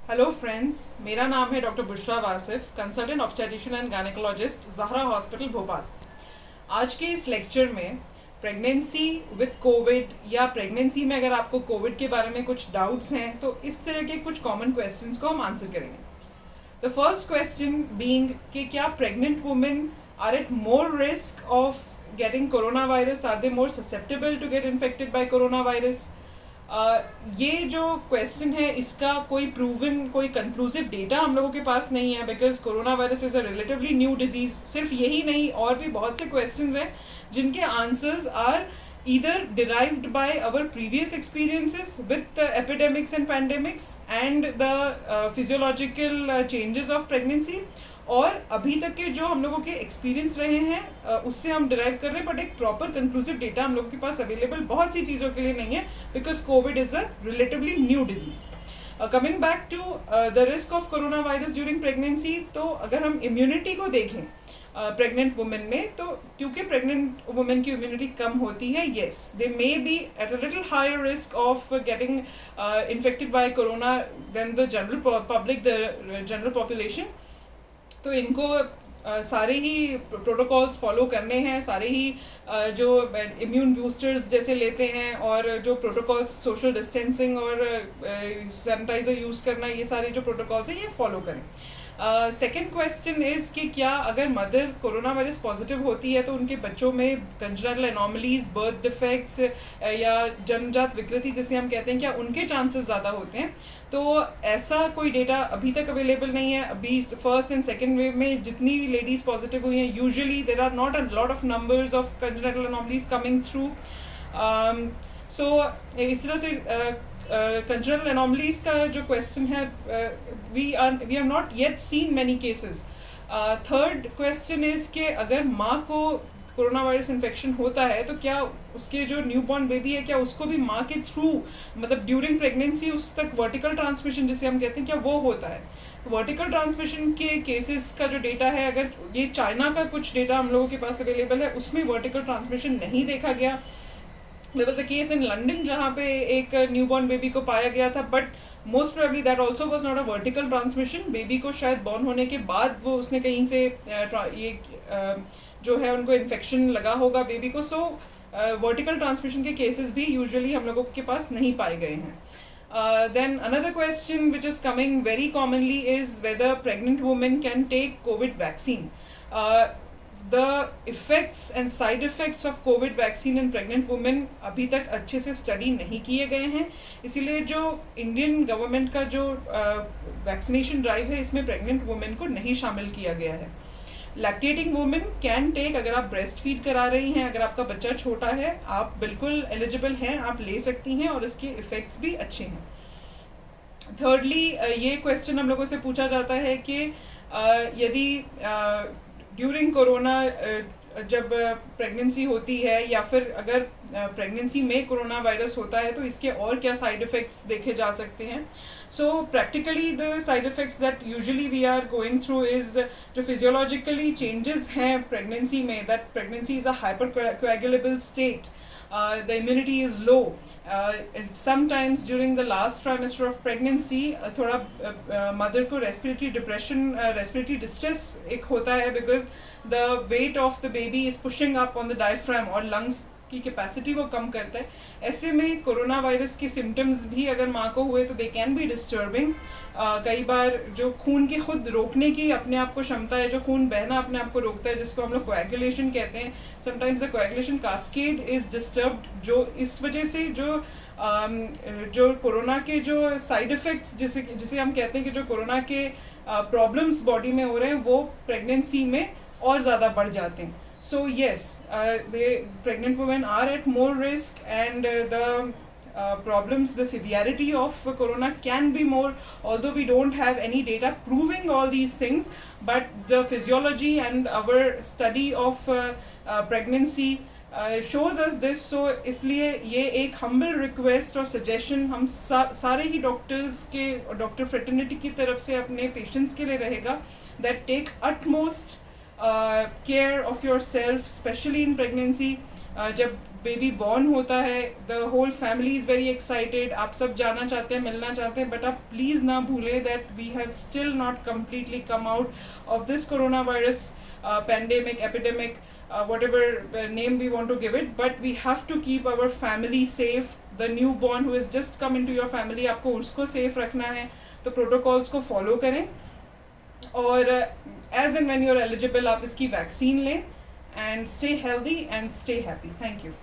Hello friends, मेरा नाम है doctor Bushra Wasif, consultant obstetrician and gynaecologist, Zahra hospital Bhopal. आज के इस लेक्चर में प्रेगनेंसी विद कोविड या प्रेगनेंसी में अगर आपको कोविड के बारे में कुछ डाउट्स हैं तो इस तरह के कुछ कॉमन क्वेश्चंस को हम आंसर करेंगे। द फर्स्ट क्वेश्चन बीइंग कि क्या pregnant women are at more risk of getting corona virus, are they more susceptible to get infected by corona virus. ये जो क्वेश्चन है इसका कोई प्रूवन, कोई कंक्लूसिव डेटा हम लोगों के पास नहीं है, because corona virus is a relatively new disease. सिर्फ यही नहीं, और भी बहुत से क्वेश्चंस हैं जिनके answers are either derived by our previous experiences with the epidemics and pandemics and the physiological changes of pregnancy, और अभी तक के जो हम लोगों के एक्सपीरियंस रहे हैं उससे हम डिराइव कर रहे हैं, बट एक प्रॉपर कंक्लूसिव डेटा हम लोगों के पास अवेलेबल बहुत सी चीज़ों के लिए नहीं है, because COVID is a relatively new disease. Coming back to the risk of corona virus during pregnancy, तो अगर हम इम्यूनिटी को देखें प्रेग्नेंट वुमेन में, तो क्योंकि प्रेग्नेंट वुमेन की इम्यूनिटी कम होती है, yes they may be at a little higher risk of getting infected by corona than the general public, the general population. तो इनको सारे ही प्रोटोकॉल्स फॉलो करने हैं, सारे ही जो इम्यून बूस्टर्स जैसे लेते हैं, और जो प्रोटोकॉल्स सोशल डिस्टेंसिंग और सैनिटाइजर यूज़ करना, ये सारे जो प्रोटोकॉल्स हैं ये फॉलो करें। सेकेंड क्वेश्चन इज़ कि क्या अगर मदर कोरोना वायरस पॉजिटिव होती है तो उनके बच्चों में कंजेनिटल एनोमलीज, बर्थ डिफेक्ट्स या जन्मजात विकृति जिसे हम कहते हैं, क्या उनके चांसेस ज़्यादा होते हैं? तो ऐसा कोई डेटा अभी तक अवेलेबल नहीं है। अभी फर्स्ट एंड सेकेंड वेव में जितनी लेडीज़ पॉजिटिव हुई हैं, usually there are not a lot of numbers of congenital anomalies coming through. So इस तरह से कंजेनिटल एनोमलीज का जो क्वेश्चन है, we have not yet seen many cases. Third question is कि अगर माँ को कोरोना वायरस इन्फेक्शन होता है तो क्या उसके जो न्यूबॉर्न बेबी है, क्या उसको भी माँ के थ्रू, मतलब ड्यूरिंग प्रेगनेंसी उस तक वर्टिकल ट्रांसमिशन जिसे हम कहते हैं, क्या वो होता है? वर्टिकल ट्रांसमिशन के केसेस का जो डेटा है, अगर ये चाइना का कुछ डेटा हम लोगों के पास अवेलेबल है, उसमें वर्टिकल ट्रांसमिशन नहीं देखा गया। There was a case in London जहाँ पे एक न्यूबॉर्न बेबी को पाया गया था, but most probably that also was not a vertical transmission. Baby को शायद बॉर्न होने के बाद वो उसने कहीं से ये जो है उनको इन्फेक्शन लगा होगा बेबी को। सो वर्टिकल ट्रांसमिशन के केसेस भी यूजुअली हम लोगों के पास नहीं पाए गए हैं। Then another question which is coming very commonly is whether pregnant women can take COVID vaccine. The effects and side effects of COVID vaccine in pregnant women अभी तक अच्छे से स्टडी नहीं किए गए हैं, इसीलिए जो इंडियन गवर्नमेंट का जो वैक्सीनेशन ड्राइव है इसमें प्रेग्नेंट वुमेन को नहीं शामिल किया गया है। लैक्टेटिंग वुमेन कैन टेक, अगर आप ब्रेस्ट फीड करा रही हैं, अगर आपका बच्चा छोटा है, आप बिल्कुल एलिजिबल हैं, आप ले सकती हैं, और इसके इफ़ेक्ट्स भी अच्छे हैं। थर्डली, ये क्वेश्चन हम लोगों से पूछा जाता है कि यदि ड्यूरिंग कोरोना जब प्रेगनेंसी होती है, या फिर अगर प्रेगनेंसी में कोरोना वायरस होता है, तो इसके और क्या साइड इफ़ेक्ट्स देखे जा सकते हैं? So practically the side effects that usually we are going through is जो फिजियोलॉजिकली चेंजेस हैं प्रेगनेंसी में, that pregnancy is a hyper coagulable state, the immunity is low, and sometimes during the last trimester of pregnancy थोड़ा mother को respiratory depression, respiratory distress एक होता है, because the weight of the baby is pushing up on the diaphragm, और lungs की capacity वो कम करता है। ऐसे में कोरोना वायरस के सिम्टम्स भी अगर माँ को हुए तो दे कैन बी डिस्टर्बिंग। कई बार जो खून की खुद रोकने की अपने आप को क्षमता है, जो खून बहना अपने आप को रोकता है, जिसको हम लोग कोएगुलेशन कहते हैं, sometimes the coagulation cascade is disturbed, जो इस वजह से जो कोरोना के जो साइड इफ़ेक्ट्स जिसे हम कहते हैं कि जो कोरोना के प्रॉब्लम्स बॉडी में हो रहे हैं, वो प्रेगनेंसी में और ज़्यादा बढ़ जाते हैं। So yes, the pregnant women are at more risk, and the problems, the severity of corona can be more, although we don't have any data proving all these things, but the physiology and our study of pregnancy shows us this. So इसलिए ये एक humble request और suggestion हम सारे ही doctors के, doctor fraternity की तरफ से अपने पेशेंट्स के लिए रहेगा, that take utmost care of yourself, especially in pregnancy. जब बेबी बॉर्न होता है, the whole family is very excited, आप सब जाना चाहते हैं, मिलना चाहते हैं, बट आप प्लीज़ ना भूलें that we have still not completely come out of this corona virus pandemic, epidemic, whatever name we want to give it, but we have to keep our family safe. The newborn who has just come into your family, आपको उसको safe रखना है, तो protocols को follow करें, और as and when you're eligible आप इसकी vaccine लें, and stay healthy and stay happy. Thank you.